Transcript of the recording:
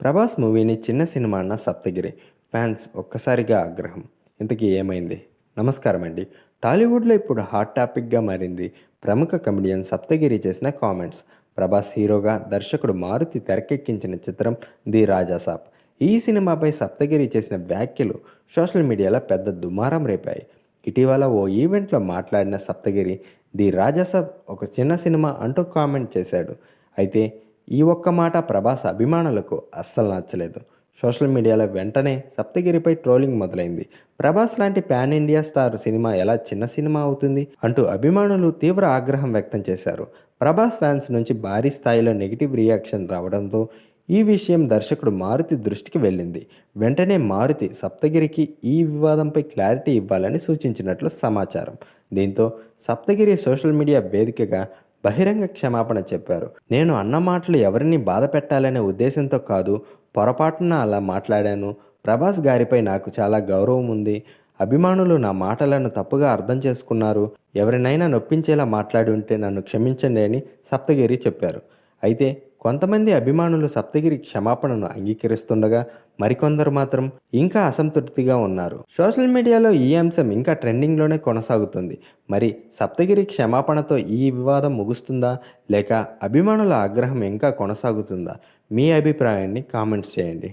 ప్రభాస్ మూవీని చిన్న సినిమా అన్న సప్తగిరి ఫ్యాన్స్ ఒక్కసారిగా ఆగ్రహం. ఇంతకీ ఏమైంది? నమస్కారం అండి. టాలీవుడ్లో ఇప్పుడు హాట్ టాపిక్గా మారింది ప్రముఖ కమెడియన్ సప్తగిరి చేసిన కామెంట్స్. ప్రభాస్ హీరోగా దర్శకుడు మారుతి తెరకెక్కించిన చిత్రం ది రాజాసాబ్. ఈ సినిమాపై సప్తగిరి చేసిన వ్యాఖ్యలు సోషల్ మీడియాలో పెద్ద దుమారం రేపాయి. ఇటీవల ఓ ఈవెంట్లో మాట్లాడిన సప్తగిరి ది రాజాసాబ్ ఒక చిన్న సినిమా అంటూ కామెంట్ చేశాడు. అయితే ఈ ఒక్క మాట ప్రభాస్ అభిమానులకు అస్సలు నచ్చలేదు. సోషల్ మీడియాలో వెంటనే సప్తగిరిపై ట్రోలింగ్ మొదలైంది. ప్రభాస్ లాంటి పాన్ ఇండియా స్టార్ సినిమా ఎలా చిన్న సినిమా అవుతుంది అంటూ అభిమానులు తీవ్ర ఆగ్రహం వ్యక్తం చేశారు. ప్రభాస్ ఫ్యాన్స్ నుంచి భారీ స్థాయిలో నెగిటివ్ రియాక్షన్ రావడంతో ఈ విషయం దర్శకుడు మారుతి దృష్టికి వెళ్ళింది. వెంటనే మారుతి సప్తగిరికి ఈ వివాదంపై క్లారిటీ ఇవ్వాలని సూచించినట్లు సమాచారం. దీంతో సప్తగిరి సోషల్ మీడియా వేదికగా బహిరంగ క్షమాపణ చెప్పారు. నేను అన్న మాటలు ఎవరిని బాధ పెట్టాలనే ఉద్దేశంతో కాదు, పొరపాటున అలా మాట్లాడాను. ప్రభాస్ గారిపై నాకు చాలా గౌరవం ఉంది. అభిమానులు నా మాటలను తప్పుగా అర్థం చేసుకున్నారు. ఎవరినైనా నొప్పించేలా మాట్లాడి ఉంటే నన్ను క్షమించండి అని సప్తగిరి చెప్పారు. అయితే కొంతమంది అభిమానులు సప్తగిరి క్షమాపణను అంగీకరిస్తుండగా మరికొందరు మాత్రం ఇంకా అసంతృప్తిగా ఉన్నారు. సోషల్ మీడియాలో ఈ అంశం ఇంకా ట్రెండింగ్లోనే కొనసాగుతుంది. మరి సప్తగిరి క్షమాపణతో ఈ వివాదం ముగుస్తుందా, లేక అభిమానుల ఆగ్రహం ఇంకా కొనసాగుతుందా? మీ అభిప్రాయాన్ని కామెంట్స్ చేయండి.